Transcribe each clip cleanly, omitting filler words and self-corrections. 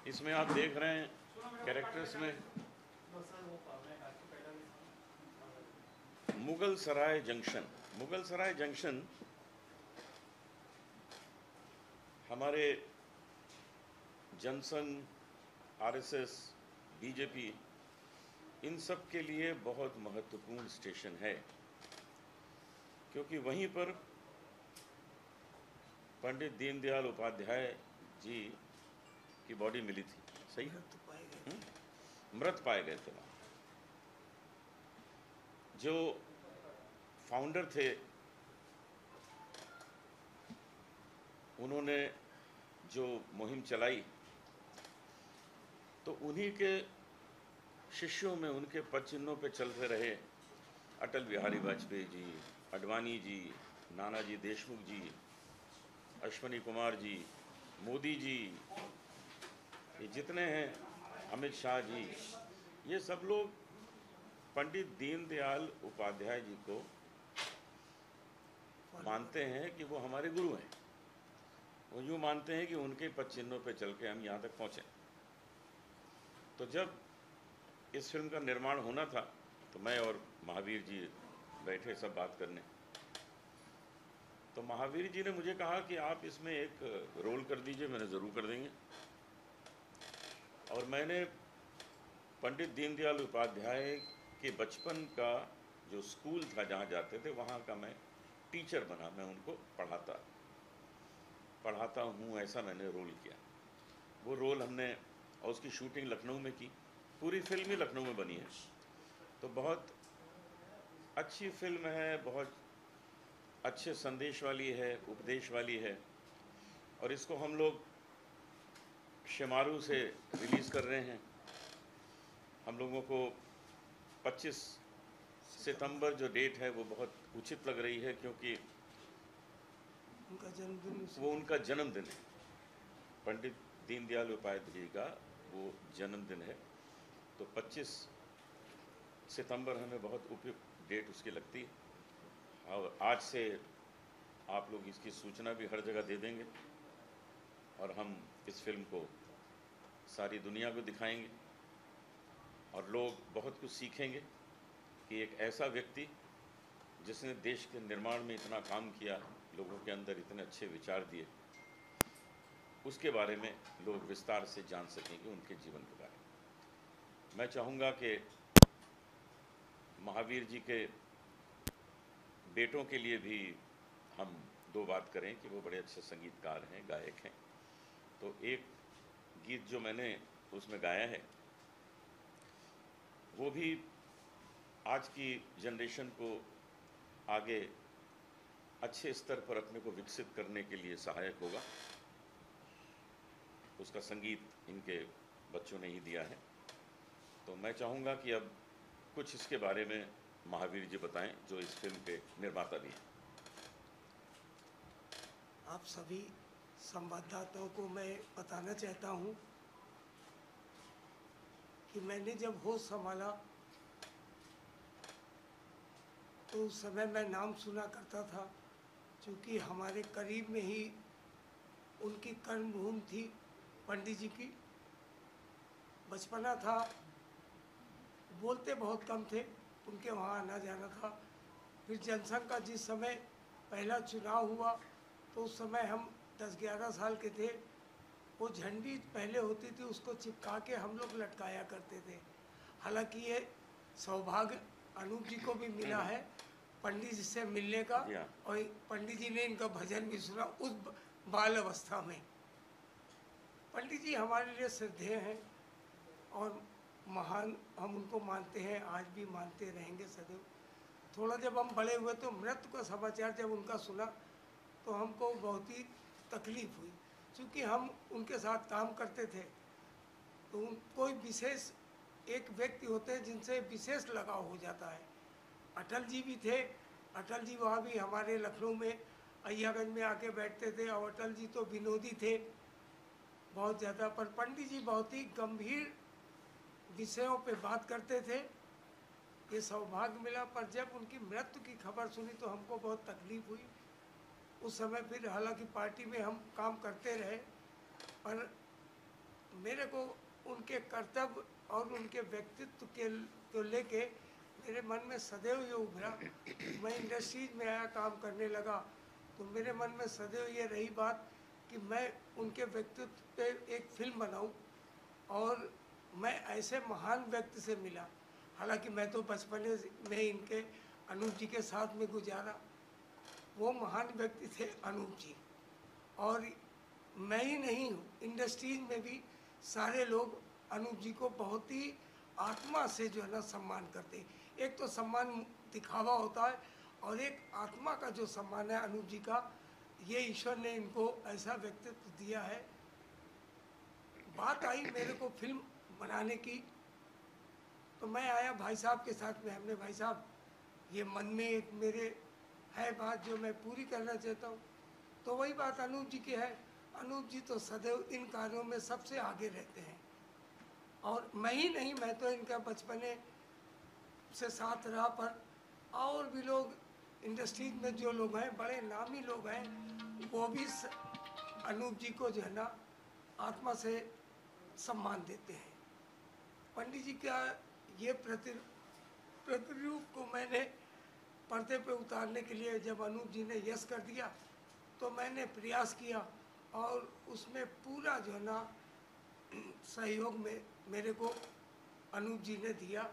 इसमें आप देख रहे हैं कैरेक्टर्स में मुगल सराय जंक्शन। मुगल सराय जंक्शन हमारे जनसंघ, आरएसएस, बीजेपी इन सब के लिए बहुत महत्वपूर्ण स्टेशन है, क्योंकि वहीं पर पंडित दीनदयाल उपाध्याय जी की बॉडी मिली थी। सही है, मृत पाए गए थे वहाँ। जो फाउंडर थे उन्होंने जो मुहिम चलाई, तो उन्हीं के शिष्यों में उनके पद चिन्हों पे चलते रहे अटल बिहारी वाजपेयी जी, अडवाणी जी, नानाजी देशमुख जी, अश्विनी कुमार जी, मोदी जी, ये जितने हैं, अमित शाह जी, ये सब लोग पंडित दीनदयाल उपाध्याय जी को मानते हैं कि वो हमारे गुरु हैं। वो यूँ मानते हैं कि उनके पद चिन्हों पे चल के हम यहाँ तक पहुँचे। तो जब इस फिल्म का निर्माण होना था तो मैं और महावीर जी बैठे सब बात करने। तो महावीर जी ने मुझे कहा कि आप इसमें एक रोल कर दीजिए। मैंने ज़रूर कर देंगे। और मैंने पंडित दीनदयाल उपाध्याय के बचपन का जो स्कूल था जहाँ जाते थे वहाँ का मैं टीचर बना, मैं उनको पढ़ाता हूँ, ऐसा मैंने रोल किया। वो रोल हमने, और उसकी शूटिंग लखनऊ में की, पूरी फिल्म ही लखनऊ में बनी है। तो बहुत अच्छी फिल्म है, बहुत अच्छे संदेश वाली है, उपदेश वाली है। और इसको हम लोग शेमारू से रिलीज़ कर रहे हैं। हम लोगों को 25 सितंबर जो डेट है वो बहुत उचित लग रही है, क्योंकि वो उनका जन्मदिन है। पंडित दीनदयाल उपाध्याय जी का वो जन्मदिन है। तो 25 सितंबर हमें बहुत उपयुक्त डेट उसकी लगती है। और आज से आप लोग इसकी सूचना भी हर जगह दे देंगे और हम इस फिल्म को सारी दुनिया को दिखाएंगे और लोग बहुत कुछ सीखेंगे कि एक ऐसा व्यक्ति जिसने देश के निर्माण में इतना काम किया, लोगों के अंदर इतने अच्छे विचार दिए, उसके बारे में लोग विस्तार से जान सकेंगे, उनके जीवन के बारे में। मैं चाहूँगा कि महावीर जी के बेटों के लिए भी हम दो बात करें कि वो बड़े अच्छे संगीतकार हैं, गायक हैं। तो एक गीत जो मैंने उसमें गाया है वो भी आज की जनरेशन को आगे अच्छे स्तर पर अपने को विकसित करने के लिए सहायक होगा। उसका संगीत इनके बच्चों ने ही दिया है। तो मैं चाहूँगा कि अब कुछ इसके बारे में महावीर जी बताएं, जो इस फिल्म के निर्माता भी हैं। आप सभी संवाददाताओं को मैं बताना चाहता हूं कि मैंने जब होश संभाला तो उस समय मैं नाम सुना करता था, क्योंकि हमारे करीब में ही उनकी कर्मभूमि थी पंडित जी की। बचपना था, बोलते बहुत कम थे, उनके वहाँ आना जाना था। फिर जनसंघ का जिस समय पहला चुनाव हुआ तो उस समय हम 10-11 साल के थे। वो झंडी पहले होती थी, उसको चिपका के हम लोग लटकाया करते थे। हालांकि ये सौभाग्य अनूप जी को भी मिला है पंडित जी से मिलने का, और पंडित जी ने इनका भजन भी सुना उस बाल अवस्था में। पंडित जी हमारे लिए श्रद्धेय हैं और महान, हम उनको मानते हैं, आज भी मानते रहेंगे सदैव। थोड़ा जब हम बड़े हुए तो मृत्यु का समाचार जब उनका सुना तो हमको बहुत ही तकलीफ हुई, क्योंकि हम उनके साथ काम करते थे। तो कोई विशेष एक व्यक्ति होते हैं जिनसे विशेष लगाव हो जाता है। अटल जी भी थे। अटल जी वहाँ भी हमारे लखनऊ में अय्यागंज में आके बैठते थे, और अटल जी तो विनोदी थे बहुत ज़्यादा। पर पंडित जी बहुत ही गंभीर विषयों पे बात करते थे, ये सौभाग्य मिला। पर जब उनकी मृत्यु की खबर सुनी तो हमको बहुत तकलीफ हुई। उस समय फिर हालांकि पार्टी में हम काम करते रहे, पर मेरे को उनके कर्तव्य और उनके व्यक्तित्व के को लेके मेरे मन में सदैव ये उभरा। मैं इंडस्ट्रीज में आया, काम करने लगा, तो मेरे मन में सदैव ये रही बात कि मैं उनके व्यक्तित्व पे एक फिल्म बनाऊं। और मैं ऐसे महान व्यक्ति से मिला। हालांकि मैं तो बचपन में इनके अनूप जी के साथ में गुजारा। वो महान व्यक्ति थे अनूप जी। और मैं ही नहीं हूँ, इंडस्ट्रीज में भी सारे लोग अनूप जी को बहुत ही आत्मा से जो है ना सम्मान करते हैं। एक तो सम्मान दिखावा होता है और एक आत्मा का जो सम्मान है अनूप जी का, ये ईश्वर ने इनको ऐसा व्यक्तित्व दिया है। बात आई मेरे को फिल्म बनाने की, तो मैं आया भाई साहब के साथ में। हमने भाई साहब ये मन में एक मेरे है बात जो मैं पूरी करना चाहता हूँ। तो वही बात अनूप जी की है। अनूप जी तो सदैव इन कार्यों में सबसे आगे रहते हैं। और मैं ही नहीं, मैं तो इनका बचपने से साथ रहा, पर और भी लोग इंडस्ट्रीज में जो लोग हैं, बड़े नामी लोग हैं, वो भी अनूप जी को जो है ना आत्मा से सम्मान देते हैं। पंडित जी का ये प्रतिरूप को मैंने पर्दे पे उतारने के लिए जब अनूप जी ने यस कर दिया तो मैंने प्रयास किया और उसमें पूरा जो है ना सहयोग में मेरे को अनूप जी ने दिया।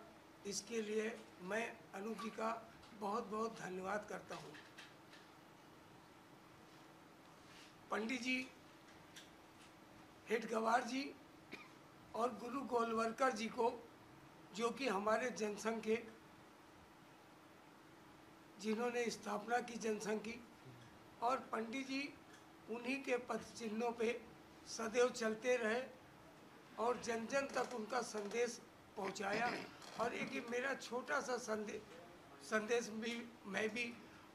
इसके लिए मैं अनूप जी का बहुत बहुत धन्यवाद करता हूँ। पंडित जी, हेड गवार जी और गुरु गोलवलकर जी को, जो कि हमारे जनसंघ के, जिन्होंने स्थापना की जनसंघ की, और पंडित जी उन्हीं के पद चिन्हों पे सदैव चलते रहे और जन जन तक उनका संदेश पहुंचाया। और एक ये मेरा छोटा सा संदेश भी मैं भी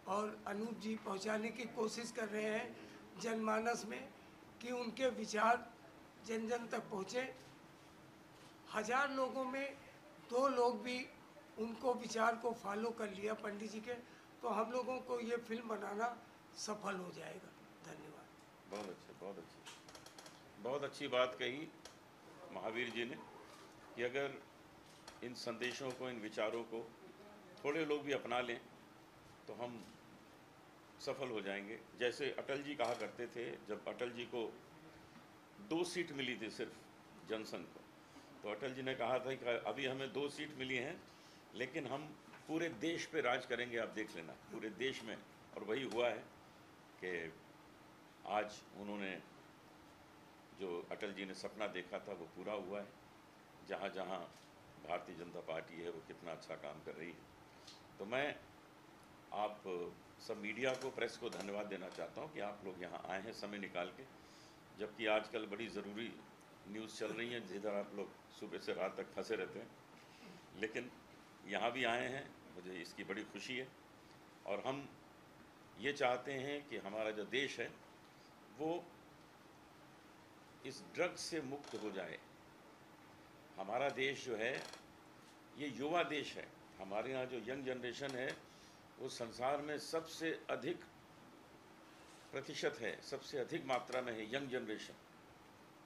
और अनूप जी पहुंचाने की कोशिश कर रहे हैं जनमानस में, कि उनके विचार जन जन तक पहुँचे। 1000 लोगों में 2 लोग भी उनको विचार को फॉलो कर लिया पंडित जी के, तो हम लोगों को ये फिल्म बनाना सफल हो जाएगा। धन्यवाद। बहुत अच्छे, बहुत अच्छी, बहुत अच्छी बात कही महावीर जी ने कि अगर इन संदेशों को, इन विचारों को थोड़े लोग भी अपना लें तो हम सफल हो जाएंगे। जैसे अटल जी कहा करते थे, जब अटल जी को 2 सीट मिली थी सिर्फ जनसंघ को, तो अटल जी ने कहा था कि अभी हमें 2 सीट मिली हैं लेकिन हम पूरे देश पे राज करेंगे, आप देख लेना पूरे देश में। और वही हुआ है कि आज उन्होंने जो अटल जी ने सपना देखा था वो पूरा हुआ है। जहाँ जहाँ भारतीय जनता पार्टी है वो कितना अच्छा काम कर रही है। तो मैं आप सब मीडिया को, प्रेस को धन्यवाद देना चाहता हूँ कि आप लोग यहाँ आए हैं समय निकाल के, जबकि आजकल बड़ी ज़रूरी न्यूज़ चल रही हैं जिधर आप लोग सुबह से रात तक फंसे रहते हैं, लेकिन यहाँ भी आए हैं, मुझे इसकी बड़ी खुशी है। और हम ये चाहते हैं कि हमारा जो देश है वो इस ड्रग्स से मुक्त हो जाए। हमारा देश जो है ये युवा देश है। हमारे यहाँ जो यंग जनरेशन है वो संसार में सबसे अधिक प्रतिशत है, सबसे अधिक मात्रा में है यंग जनरेशन,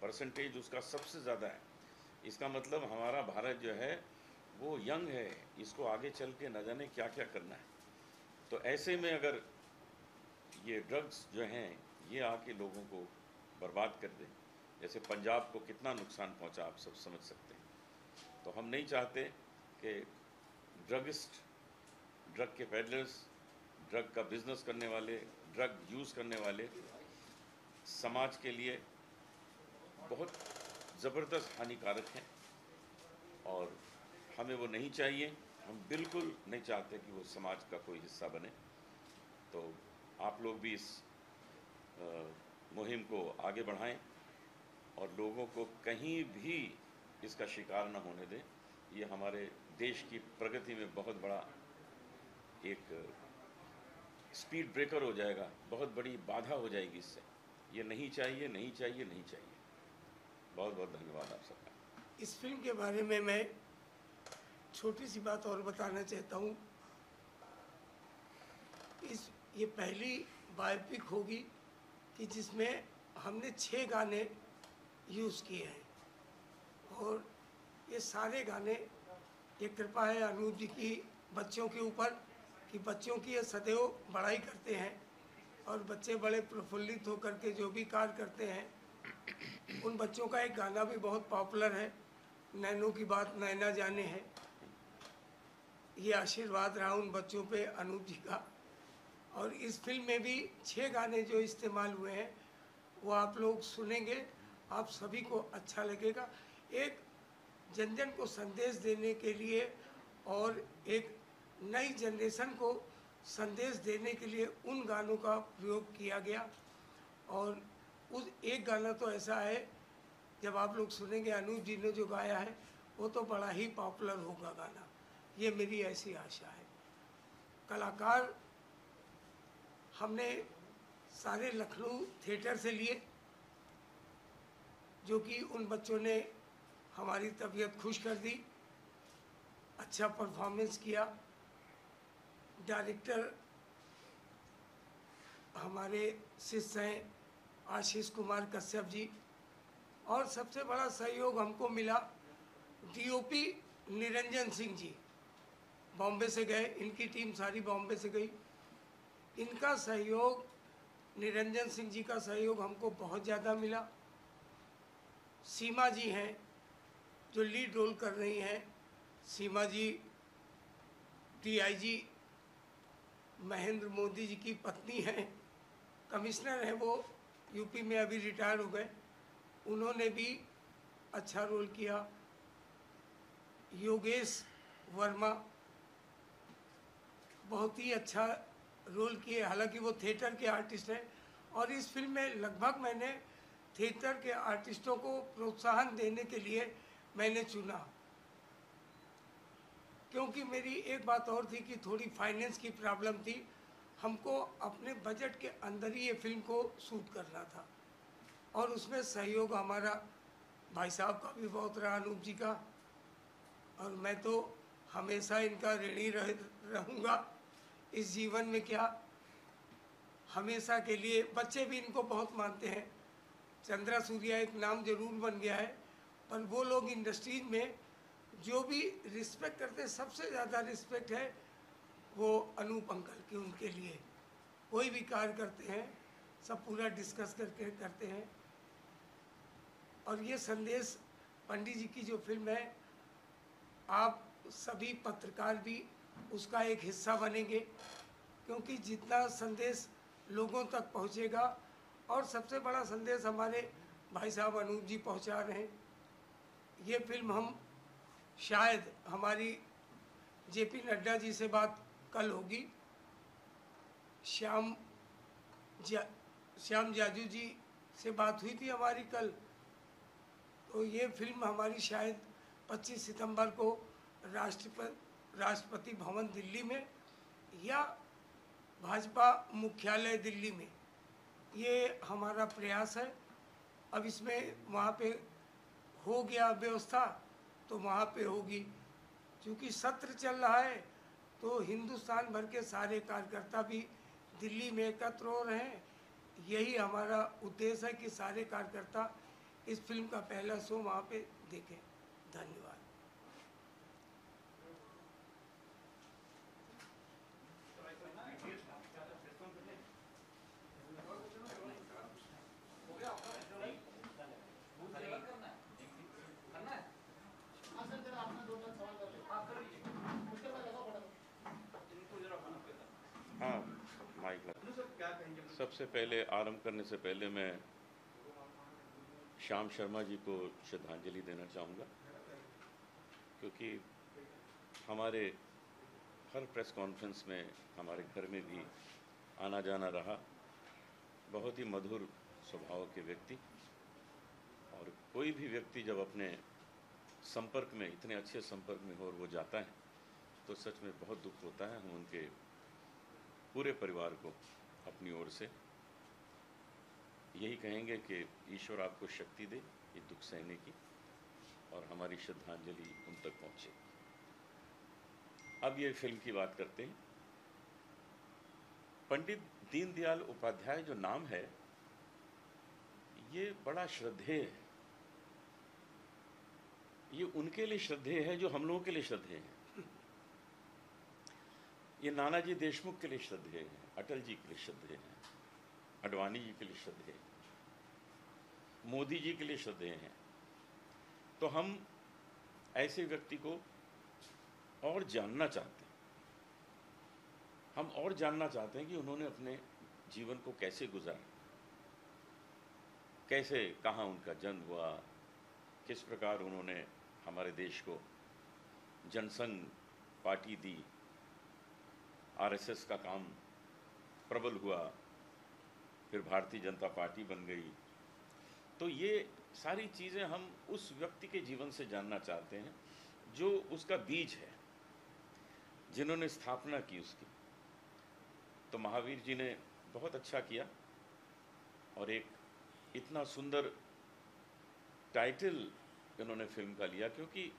परसेंटेज उसका सबसे ज़्यादा है। इसका मतलब हमारा भारत जो है वो यंग है, इसको आगे चल के न जाने क्या क्या करना है। तो ऐसे में अगर ये ड्रग्स जो हैं ये आके लोगों को बर्बाद कर दें, जैसे पंजाब को कितना नुकसान पहुंचा आप सब समझ सकते हैं। तो हम नहीं चाहते कि ड्रगिस्ट, ड्रग के पेडलर्स, ड्रग का बिजनेस करने वाले, ड्रग यूज़ करने वाले समाज के लिए बहुत ज़बरदस्त हानिकारक हैं और हमें वो नहीं चाहिए। हम बिल्कुल नहीं चाहते कि वो समाज का कोई हिस्सा बने। तो आप लोग भी इस मुहिम को आगे बढ़ाएं और लोगों को कहीं भी इसका शिकार न होने दें। ये हमारे देश की प्रगति में बहुत बड़ा एक स्पीड ब्रेकर हो जाएगा, बहुत बड़ी बाधा हो जाएगी इससे। ये नहीं चाहिए, नहीं चाहिए, नहीं चाहिए। बहुत बहुत धन्यवाद आप सबका। इस फिल्म के बारे में मैं छोटी सी बात और बताना चाहता हूँ। ये पहली बायोपिक होगी कि जिसमें हमने 6 गाने यूज़ किए हैं और ये सारे गाने, ये कृपा है अनूप जी की बच्चों के ऊपर कि बच्चों की ये सदैव बड़ाई करते हैं और बच्चे बड़े प्रफुल्लित होकर के जो भी कार्य करते हैं। उन बच्चों का एक गाना भी बहुत पॉपुलर है, नैनों की बात नैना जाने है। ये आशीर्वाद रहा उन बच्चों पे अनूप जी का। और इस फिल्म में भी 6 गाने जो इस्तेमाल हुए हैं वो आप लोग सुनेंगे, आप सभी को अच्छा लगेगा। एक जन जन को संदेश देने के लिए और एक नई जनरेशन को संदेश देने के लिए उन गानों का प्रयोग किया गया। और उस एक गाना तो ऐसा है, जब आप लोग सुनेंगे अनूप जी ने जो गाया है वो तो बड़ा ही पॉपुलर होगा गाना, ये मेरी ऐसी आशा है। कलाकार हमने सारे लखनऊ थिएटर से लिए, जो कि उन बच्चों ने हमारी तबीयत खुश कर दी, अच्छा परफॉर्मेंस किया। डायरेक्टर हमारे शिष्य हैं आशीष कुमार कश्यप जी, और सबसे बड़ा सहयोग हमको मिला डीओपी निरंजन सिंह जी, बॉम्बे से गए, इनकी टीम सारी बॉम्बे से गई। इनका सहयोग, निरंजन सिंह जी का सहयोग हमको बहुत ज़्यादा मिला। सीमा जी हैं जो लीड रोल कर रही हैं, सीमा जी डीआईजी महेंद्र मोदी जी की पत्नी हैं, कमिश्नर हैं वो, यूपी में अभी रिटायर हो गए, उन्होंने भी अच्छा रोल किया। योगेश वर्मा बहुत ही अच्छा रोल किए, हालांकि वो थिएटर के आर्टिस्ट हैं। और इस फिल्म में लगभग मैंने थिएटर के आर्टिस्टों को प्रोत्साहन देने के लिए मैंने चुना, क्योंकि मेरी एक बात और थी कि थोड़ी फाइनेंस की प्रॉब्लम थी, हमको अपने बजट के अंदर ही ये फिल्म को शूट करना था। और उसमें सहयोग हमारा भाई साहब का भी बहुत रहा, अनूप जी का, और मैं तो हमेशा इनका ऋणी रहूँगा इस जीवन में, क्या हमेशा के लिए। बच्चे भी इनको बहुत मानते हैं, चंद्रा सूर्या एक नाम जरूर बन गया है, पर वो लोग इंडस्ट्रीज में जो भी रिस्पेक्ट करते हैं, सबसे ज़्यादा रिस्पेक्ट है वो अनूप अंकल की, उनके लिए कोई भी कार्य करते हैं सब पूरा डिस्कस करके करते हैं। और ये संदेश पंडित जी की जो फिल्म है, आप सभी पत्रकार भी उसका एक हिस्सा बनेंगे, क्योंकि जितना संदेश लोगों तक पहुंचेगा, और सबसे बड़ा संदेश हमारे भाई साहब अनूप जी पहुंचा रहे हैं। ये फिल्म हम शायद हमारी जेपी नड्डा जी से बात कल होगी, श्याम जाजू जी से बात हुई थी हमारी कल, तो ये फिल्म हमारी शायद 25 सितंबर को राष्ट्रपति भवन दिल्ली में या भाजपा मुख्यालय दिल्ली में, ये हमारा प्रयास है। अब इसमें वहाँ पे हो गया व्यवस्था तो वहाँ पे होगी, क्योंकि सत्र चल रहा है तो हिंदुस्तान भर के सारे कार्यकर्ता भी दिल्ली में एकत्र हो रहे हैं। यही हमारा उद्देश्य है कि सारे कार्यकर्ता इस फिल्म का पहला शो वहाँ पे देखें। धन्यवाद। हाँ, माइक लगा। सबसे पहले आरंभ करने से पहले मैं श्याम शर्मा जी को श्रद्धांजलि देना चाहूँगा, क्योंकि हमारे हर प्रेस कॉन्फ्रेंस में हमारे घर में भी आना जाना रहा। बहुत ही मधुर स्वभाव के व्यक्ति, और कोई भी व्यक्ति जब अपने संपर्क में, इतने अच्छे संपर्क में हो और वो जाता है तो सच में बहुत दुख होता है। हम उनके पूरे परिवार को अपनी ओर से यही कहेंगे कि ईश्वर आपको शक्ति दे ये दुख सहने की, और हमारी श्रद्धांजलि उन तक पहुँचे। अब ये फिल्म की बात करते हैं। पंडित दीनदयाल उपाध्याय जो नाम है, ये बड़ा श्रद्धेय है। ये उनके लिए श्रद्धेय है जो हम लोगों के लिए श्रद्धेय है। ये नानाजी देशमुख के लिए श्रद्धेय है, अटल जी के लिए श्रद्धेय है, अडवाणी जी के लिए श्रद्धेय है, मोदी जी के लिए श्रद्धेय हैं। तो हम ऐसे व्यक्ति को और जानना चाहते हैं। हम और जानना चाहते हैं कि उन्होंने अपने जीवन को कैसे गुजारा, कैसे, कहाँ उनका जन्म हुआ, किस प्रकार उन्होंने हमारे देश को जनसंघ पार्टी दी, आरएसएस का काम प्रबल हुआ, फिर भारतीय जनता पार्टी बन गई। तो ये सारी चीज़ें हम उस व्यक्ति के जीवन से जानना चाहते हैं जो उसका बीज है, जिन्होंने स्थापना की उसकी। तो महावीर जी ने बहुत अच्छा किया और एक इतना सुंदर टाइटल इन्होंने फिल्म का लिया, क्योंकि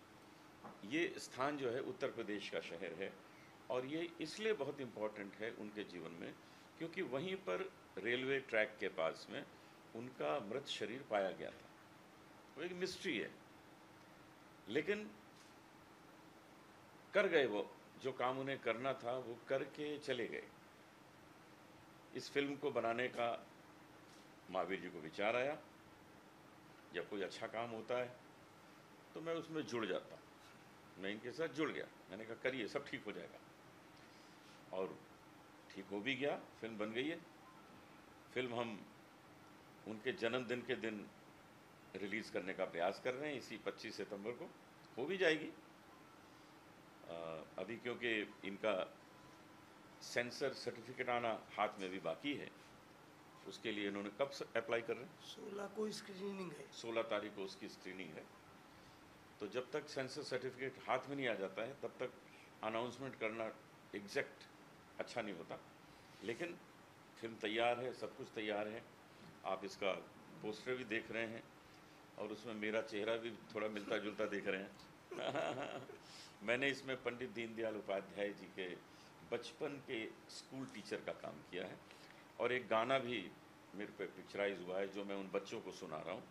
ये स्थान जो है उत्तर प्रदेश का शहर है और ये इसलिए बहुत इम्पोर्टेंट है उनके जीवन में क्योंकि वहीं पर रेलवे ट्रैक के पास में उनका मृत शरीर पाया गया था। वो एक मिस्ट्री है, लेकिन कर गए, वो जो काम उन्हें करना था वो करके चले गए। इस फिल्म को बनाने का महावीर जी को विचार आया, जब कोई अच्छा काम होता है तो मैं उसमें जुड़ जाता हूँ। मैं इनके साथ जुड़ गया, मैंने कहा करिए, सब ठीक हो जाएगा। और ठीक हो भी गया, फिल्म बन गई है। फिल्म हम उनके जन्मदिन के दिन रिलीज़ करने का प्रयास कर रहे हैं, इसी 25 सितंबर को हो भी जाएगी। अभी क्योंकि इनका सेंसर सर्टिफिकेट आना हाथ में भी बाकी है, उसके लिए इन्होंने कब अप्लाई कर रहे हैं? 16 को स्क्रीनिंग है। 16 तारीख को उसकी स्क्रीनिंग है। तो जब तक सेंसर सर्टिफिकेट हाथ में नहीं आ जाता है तब तक अनाउंसमेंट करना एग्जैक्ट अच्छा नहीं होता। लेकिन फिल्म तैयार है, सब कुछ तैयार है। आप इसका पोस्टर भी देख रहे हैं और उसमें मेरा चेहरा भी थोड़ा मिलता जुलता देख रहे हैं। मैंने इसमें पंडित दीनदयाल उपाध्याय जी के बचपन के स्कूल टीचर का काम किया है और एक गाना भी मेरे पे पिक्चराइज हुआ है जो मैं उन बच्चों को सुना रहा हूँ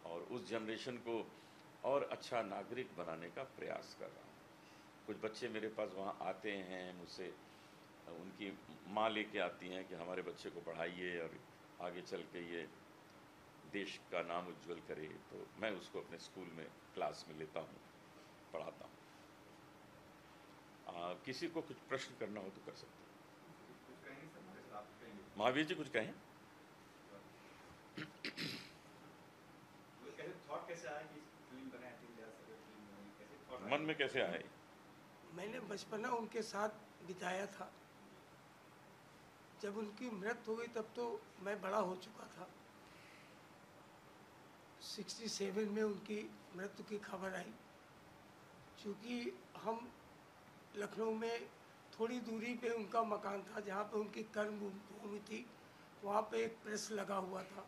और उस जनरेशन को और अच्छा नागरिक बनाने का प्रयास कर रहा हूँ। कुछ बच्चे मेरे पास वहाँ आते हैं, मुझसे उनकी माँ लेके आती हैं कि हमारे बच्चे को पढ़ाइए और आगे चल के ये देश का नाम उज्जवल करे। तो मैं उसको अपने स्कूल में क्लास में लेता हूँ, पढ़ाता हूँ। किसी को कुछ प्रश्न करना हो तो कर सकते हैं। महावीर जी कुछ कहें? मन में कैसे आए? मैंने बचपना उनके साथ बिताया था। जब उनकी मृत्यु हो गई तब तो मैं बड़ा हो चुका था। 67 में उनकी मृत्यु की खबर आई। चूँकि हम लखनऊ में थोड़ी दूरी पे उनका मकान था जहाँ पे उनकी कर्म भूमि थी, वहाँ पे एक प्रेस लगा हुआ था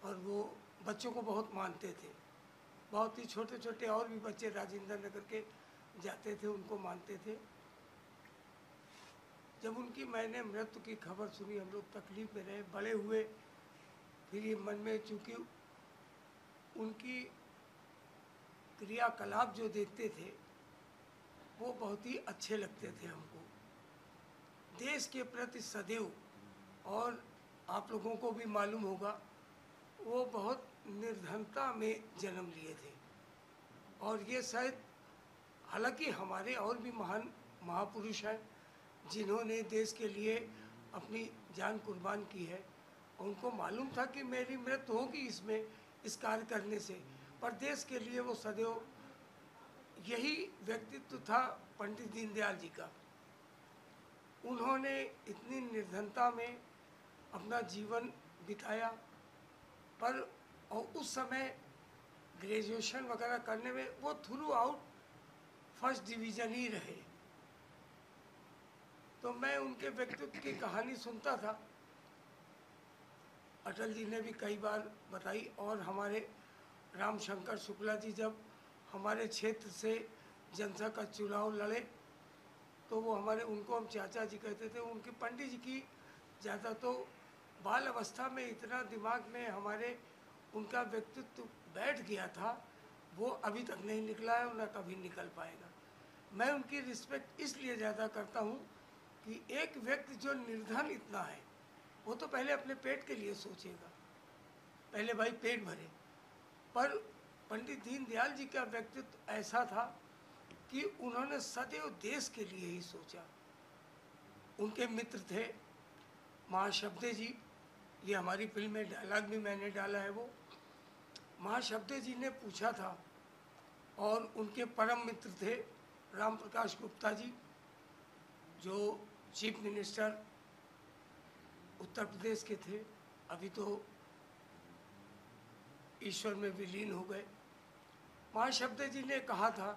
और वो बच्चों को बहुत मानते थे। बहुत ही छोटे छोटे और भी बच्चे राजेंद्र नगर के जाते थे, उनको मानते थे। जब उनकी मैंने मृत्यु की खबर सुनी, हम लोग तकलीफ में रहे, बड़े हुए। फिर ये मन में, चूँकि उनकी क्रियाकलाप जो देखते थे वो बहुत ही अच्छे लगते थे हमको। देश के प्रति सदैव, और आप लोगों को भी मालूम होगा, वो बहुत निर्धनता में जन्म लिए थे। और ये शायद, हालांकि हमारे और भी महान महापुरुष हैं जिन्होंने देश के लिए अपनी जान कुर्बान की है, उनको मालूम था कि मेरी मृत्यु होगी इसमें, इस कार्य करने से, पर देश के लिए वो सदैव, यही व्यक्तित्व था पंडित दीनदयाल जी का। उन्होंने इतनी निर्धनता में अपना जीवन बिताया, पर और उस समय ग्रेजुएशन वगैरह करने में वो थ्रू आउट फर्स्ट डिवीज़न ही रहे। तो मैं उनके व्यक्तित्व की कहानी सुनता था, अटल जी ने भी कई बार बताई, और हमारे रामशंकर शुक्ला जी जब हमारे क्षेत्र से जनता का चुनाव लड़े तो वो हमारे, उनको हम चाचा जी कहते थे। उनकी पंडित जी की ज़्यादा तो बाल अवस्था में इतना दिमाग में हमारे उनका व्यक्तित्व बैठ गया था, वो अभी तक नहीं निकला है और न कभी निकल पाएगा। मैं उनकी रिस्पेक्ट इसलिए ज़्यादा करता हूँ कि एक व्यक्ति जो निर्धन इतना है, वो तो पहले अपने पेट के लिए सोचेगा, पहले भाई पेट भरे। पर पंडित दीनदयाल जी का व्यक्तित्व ऐसा था कि उन्होंने सदैव देश के लिए ही सोचा। उनके मित्र थे महाशब्दे जी, ये हमारी फिल्म में डायलॉग भी मैंने डाला है। वो महाशब्दे जी ने पूछा था, और उनके परम मित्र थे राम प्रकाश गुप्ता जी, जो चीफ मिनिस्टर उत्तर प्रदेश के थे, अभी तो ईश्वर में विलीन हो गए। महाशब्दे जी ने कहा था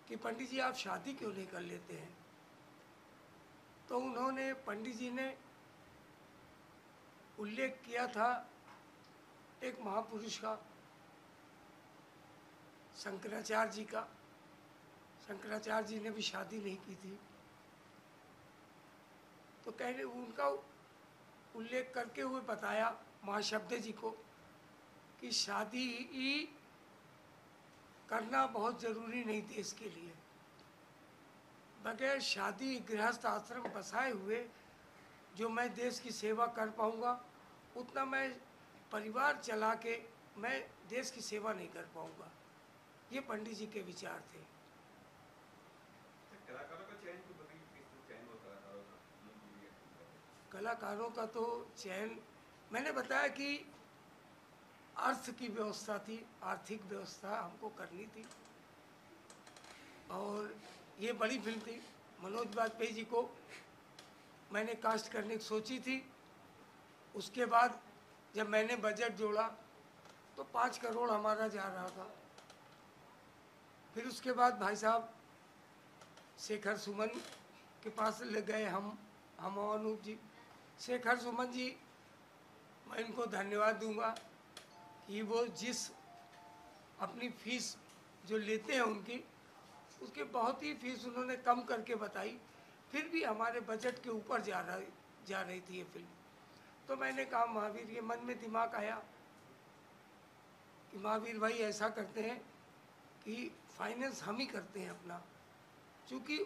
कि पंडित जी आप शादी क्यों नहीं कर लेते हैं। तो उन्होंने, पंडित जी ने उल्लेख किया था एक महापुरुष का, शंकराचार्य जी का। शंकराचार्य जी ने भी शादी नहीं की थी। तो कहने उनका उल्लेख करके हुए बताया महाशब्दे जी को कि शादी ही करना बहुत ज़रूरी नहीं देश के लिए। बगैर शादी गृहस्थ आश्रम बसाए हुए जो मैं देश की सेवा कर पाऊँगा, उतना मैं परिवार चला के मैं देश की सेवा नहीं कर पाऊँगा। ये पंडित जी के विचार थे। कलाकारों का चयन तो बताइए, किस चयन होता है कलाकारों का? कलाकारों का तो चयन मैंने बताया कि अर्थ की व्यवस्था थी, आर्थिक व्यवस्था हमको करनी थी। और ये बड़ी फिल्म थी। मनोज वाजपेयी जी को मैंने कास्ट करने की सोची थी। उसके बाद जब मैंने बजट जोड़ा तो 5 करोड़ हमारा जा रहा था। फिर उसके बाद भाई साहब शेखर सुमन के पास ले गए हम अनूप जी। शेखर सुमन जी, मैं इनको धन्यवाद दूंगा कि वो जिस अपनी फीस जो लेते हैं उनकी, उसके बहुत ही फीस उन्होंने कम करके बताई, फिर भी हमारे बजट के ऊपर जा रही थी ये फिल्म। तो मैंने कहा महावीर, ये मन में दिमाग आया कि महावीर भाई ऐसा करते हैं कि फाइनेंस हम ही करते हैं अपना, क्योंकि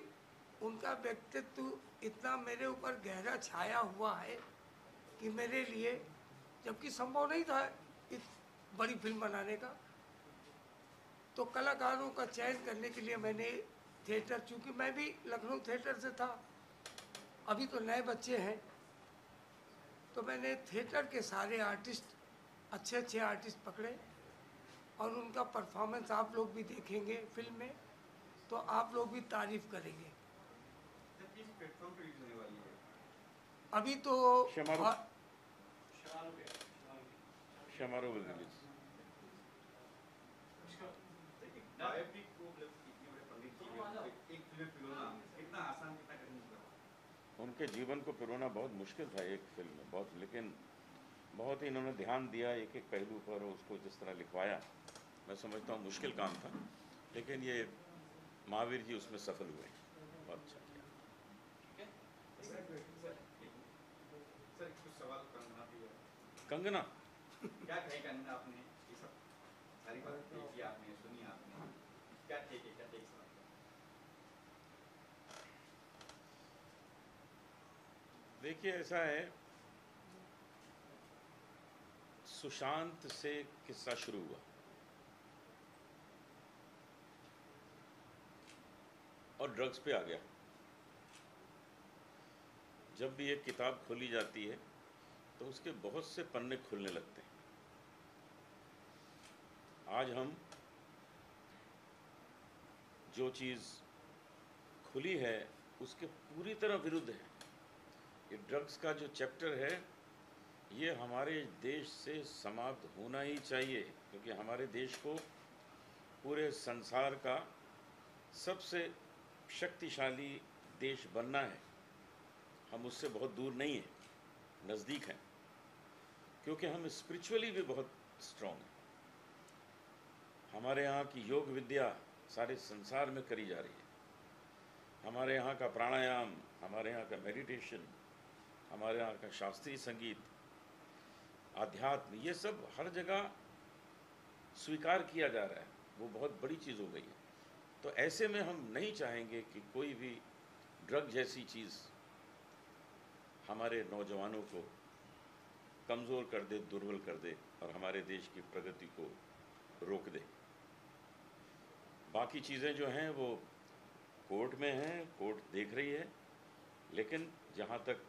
उनका व्यक्तित्व इतना मेरे ऊपर गहरा छाया हुआ है कि मेरे लिए, जबकि संभव नहीं था इस बड़ी फिल्म बनाने का। तो कलाकारों का चयन करने के लिए मैंने थिएटर, चूँकि मैं भी लखनऊ थिएटर से था, अभी तो नए बच्चे हैं, तो मैंने थिएटर के सारे आर्टिस्ट, अच्छे अच्छे आर्टिस्ट पकड़े और उनका परफॉर्मेंस आप लोग भी देखेंगे फिल्म में, तो आप लोग भी तारीफ करेंगे। किस प्लेटफॉर्म पर रिलीज होने वाली है? अभी तो शमारो विल रिलीज। बायोपिक को इतने बड़े पंडित जी ने एक फिल्म में पिरोना कितना आसान, कितना कठिन था? उनके जीवन को पिरोना बहुत मुश्किल था एक फिल्म में, बहुत, लेकिन बहुत ही इन्होंने ध्यान दिया एक एक पहलू पर, उसको जिस तरह लिखवाया। मैं समझता हूँ मुश्किल काम था, लेकिन ये महावीर जी उसमें सफल हुए, बहुत अच्छा किया। सर कुछ सवाल कंगना भी है। कंगना क्या कहे कंगना, आपने ये सब सारी बात देखी आपने, सुनी आपने, क्या टेक सवाल? देखिए ऐसा है, सुशांत से किस्सा शुरू हुआ और ड्रग्स पे आ गया। जब भी एक किताब खोली जाती है तो उसके बहुत से पन्ने खुलने लगते हैं। आज हम जो चीज़ खुली है उसके पूरी तरह विरुद्ध है। ये ड्रग्स का जो चैप्टर है, ये हमारे देश से समाप्त होना ही चाहिए, क्योंकि हमारे देश को पूरे संसार का सबसे शक्तिशाली देश बनना है। हम उससे बहुत दूर नहीं हैं, नज़दीक हैं, क्योंकि हम स्पिरिचुअली भी बहुत स्ट्रॉन्ग हैं। हमारे यहाँ की योग विद्या सारे संसार में करी जा रही है। हमारे यहाँ का प्राणायाम, हमारे यहाँ का मेडिटेशन, हमारे यहाँ का शास्त्रीय संगीत, आध्यात्म, ये सब हर जगह स्वीकार किया जा रहा है। वो बहुत बड़ी चीज़ हो गई है। तो ऐसे में हम नहीं चाहेंगे कि कोई भी ड्रग जैसी चीज़ हमारे नौजवानों को कमज़ोर कर दे, दुर्बल कर दे और हमारे देश की प्रगति को रोक दे। बाकी चीज़ें जो हैं वो कोर्ट में हैं, कोर्ट देख रही है, लेकिन जहाँ तक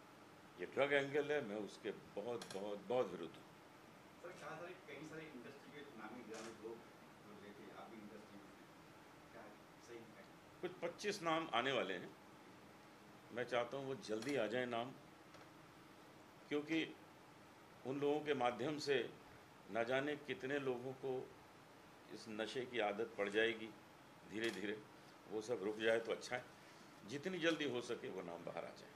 ये ड्रग एंगल है, मैं उसके बहुत बहुत बहुत विरुद्ध हूँ। सर कहा था कई सारे इंडस्ट्री के नामी गिरामी लोग जो लेते आप भी इंडस्ट्री में क्या सही है? कुछ 25 नाम आने वाले हैं। मैं चाहता हूँ वो जल्दी आ जाए नाम, क्योंकि उन लोगों के माध्यम से न जाने कितने लोगों को इस नशे की आदत पड़ जाएगी धीरे धीरे। वो सब रुक जाए तो अच्छा है। जितनी जल्दी हो सके वो नाम बाहर आ जाए।